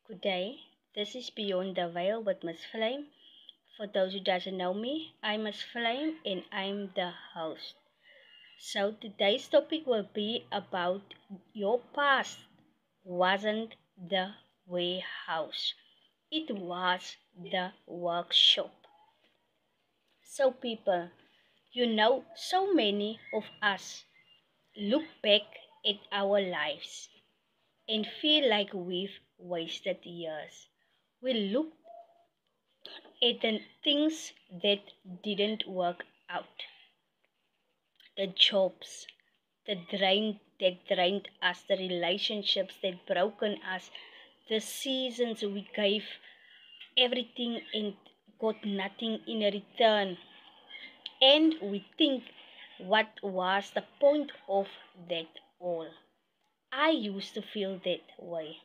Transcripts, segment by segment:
Good day. This is Beyond the Veil with Miss Flame. For those who doesn't know me, I'm Miss Flame and I'm the host. So today's topic will be about your past wasn't the warehouse. It was the workshop. So people, so many of us look back at our lives and feel like we've wasted years. We look at the things that didn't work out, the jobs that drained us, the relationships that broken us, the seasons we gave everything and got nothing in return. And we think, what was the point of that all? I used to feel that way.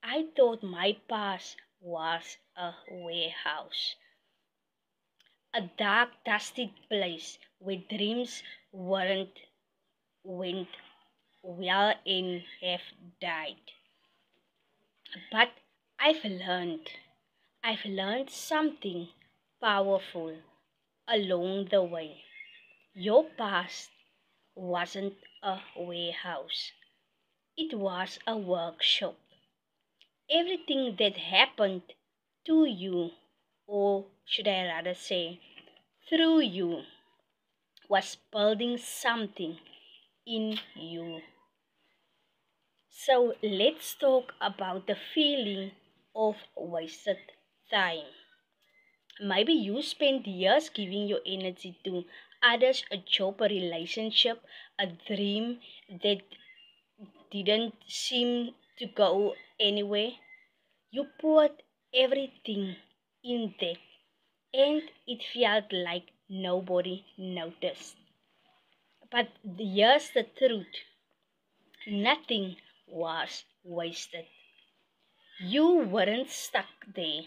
I thought my past was a warehouse, a dark, dusty place where dreams weren't went well and have died. But I've learned, I've learned something powerful along the way. Your past wasn't a warehouse, it was a workshop. Everything that happened to you, or should I rather say, through you, was building something in you. So let's talk about the feeling of wasted time. Maybe you spent years giving your energy to others, a job, a relationship, a dream that didn't seem to go anywhere. You poured everything in there and it felt like nobody noticed. But here's the truth, nothing was wasted. You weren't stuck there,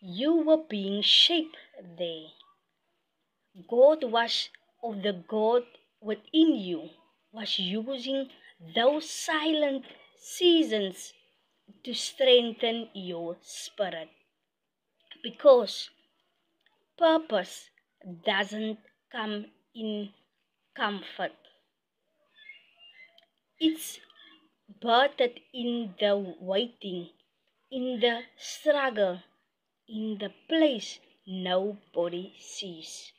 you were being shaped there. God was, of the God within you, was using those silent seasons to strengthen your spirit. Because purpose doesn't come in comfort, it's birthed in the waiting, in the struggle, in the place nobody sees.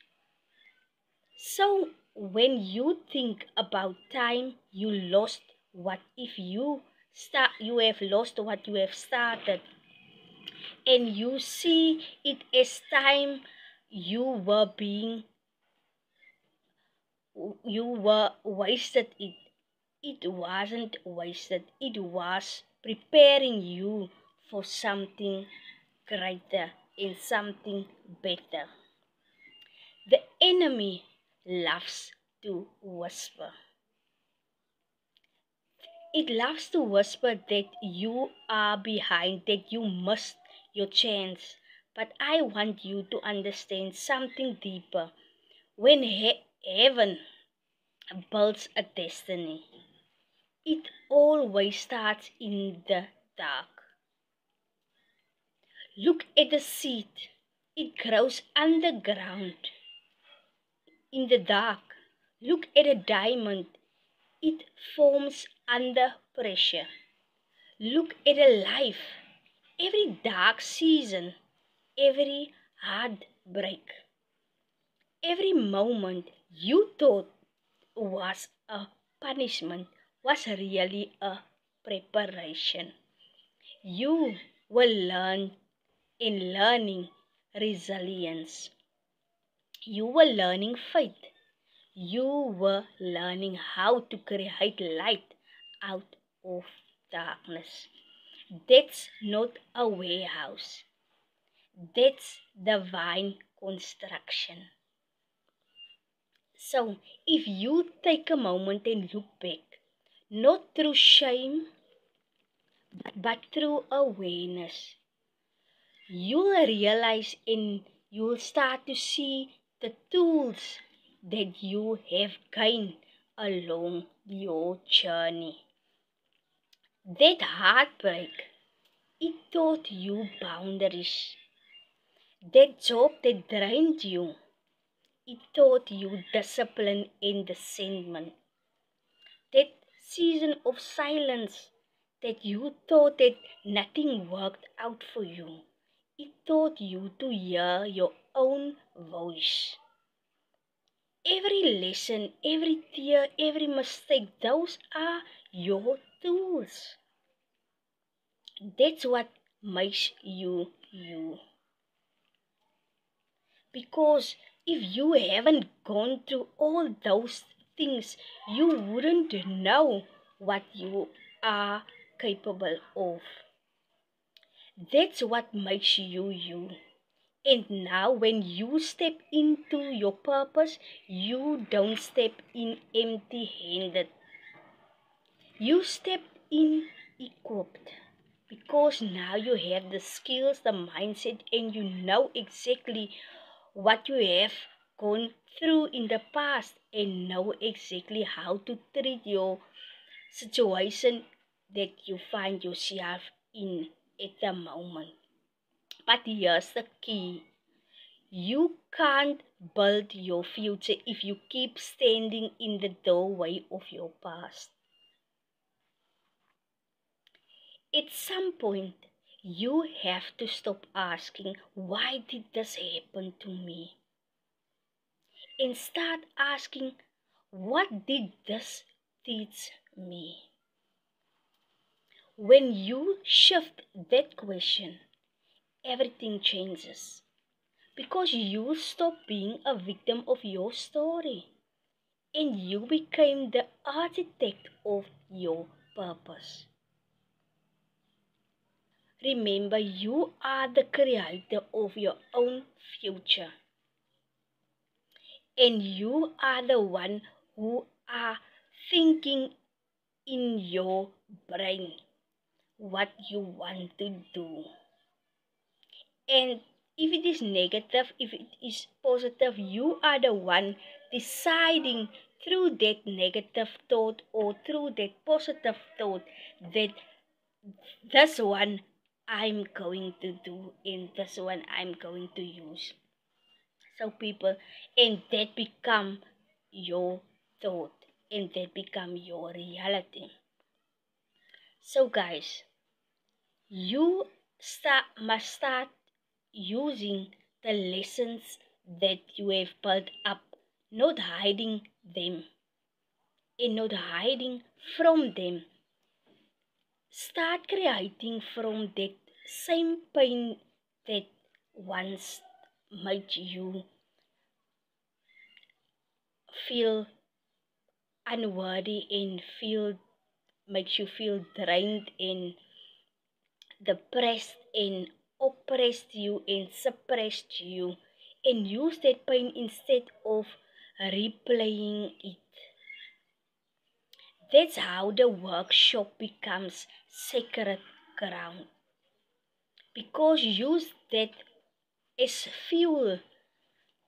So when you think about time you lost, what if you have lost what you have started, and you see it as time you were being you were wasted it. It wasn't wasted, it was preparing you for something greater and something better. The enemy loves to whisper. It loves to whisper that you are behind, that you missed your chance. But I want you to understand something deeper. When heaven builds a destiny, it always starts in the dark. Look at the seed. It grows underground in the dark. Look at a diamond. It forms under pressure. Look at a life. Every dark season, every heartbreak, every moment you thought was a punishment was really a preparation. You will learn in learning resilience. You were learning faith. You were learning how to create light out of darkness. That's not a warehouse. That's divine construction. So, if you take a moment and look back, not through shame, but through awareness, you'll realize and you'll start to see the tools that you have gained along your journey. That heartbreak, It taught you boundaries. That job that drained you, it taught you discipline and discernment. That season of silence that you thought that nothing worked out for you, it taught you to hear your own voice. Every lesson, every tear, every mistake, those are your tools. That's what makes you you. Because if you haven't gone through all those things, you wouldn't know what you are capable of. That's what makes you you. And now, when you step into your purpose, you don't step in empty handed. You step in equipped. Because now you have the skills, the mindset, and you know exactly what you have gone through in the past and know exactly how to treat your situation that you find yourself in at the moment. But here's the key. You can't build your future if you keep standing in the doorway of your past. At some point, you have to stop asking, why did this happen to me? And start asking, what did this teach me? When you shift that question, everything changes. Because you stop being a victim of your story and you became the architect of your purpose. Remember, you are the creator of your own future. And you are the one who are thinking in your brain what you want to do. And if it is negative, if it is positive, you are the one deciding through that negative thought or through that positive thought that this one I'm going to do and this one I'm going to use. So people, and that become your thought and that become your reality. So guys, you must start using the lessons that you have built up, not hiding them and not hiding from them. Start creating from that same pain that once made you feel unworthy and feel makes you feel drained and depressed and oppressed you and suppressed you, and use that pain instead of replaying it. That's how the workshop becomes sacred ground. Because use that as fuel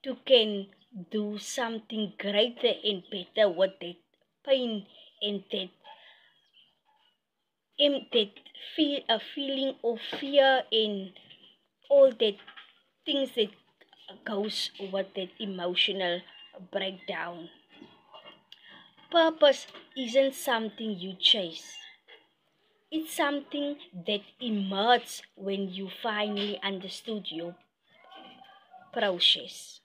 to can do something greater and better with that pain and that feel a feeling of fear and all that things that goes with that emotional breakdown. Purpose isn't something you chase. It's something that emerges when you finally understood your process.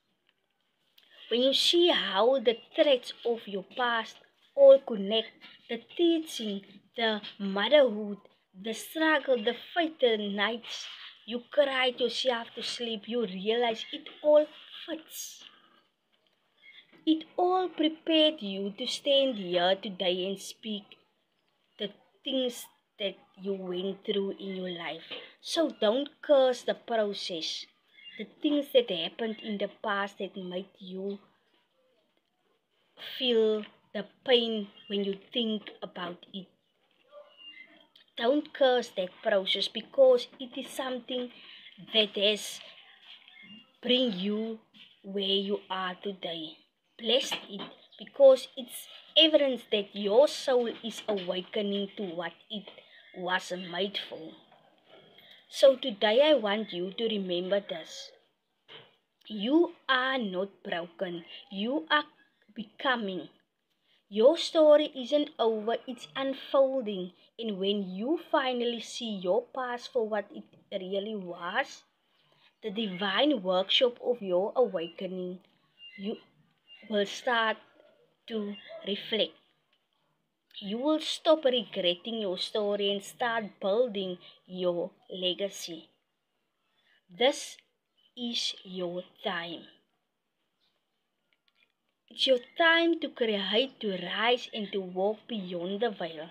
When you see how the threads of your past all connect, the teaching, the motherhood, the struggle, the fight, the nights you cried yourself to sleep, you realize it all fits. It all prepared you to stand here today and speak the things that you went through in your life. So don't curse the process, the things that happened in the past that made you feel the pain when you think about it. Don't curse that process because it is something that has bring you where you are today. Bless it because it's evidence that your soul is awakening to what it was made for. So today I want you to remember this. You are not broken. You are becoming. Your story isn't over, it's unfolding. And when you finally see your past for what it really was, the divine workshop of your awakening, you will start to reflect. You will stop regretting your story and start building your legacy. This is your time. It's your time to create, to rise, and to walk beyond the veil.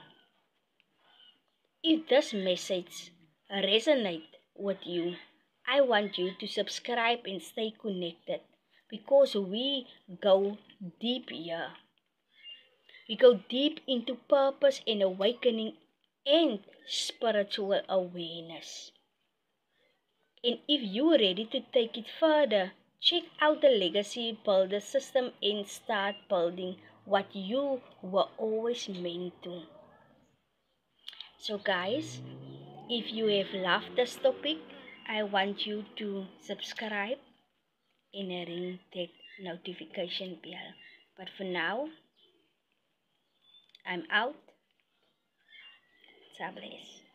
If this message resonates with you, I want you to subscribe and stay connected because we go deep here. We go deep into purpose and awakening and spiritual awareness. And if you're ready to take it further, check out the Legacy Builder system and start building what you were always meant to. So, guys, if you have loved this topic, I want you to subscribe and ring that notification bell. But for now, I'm out. God bless.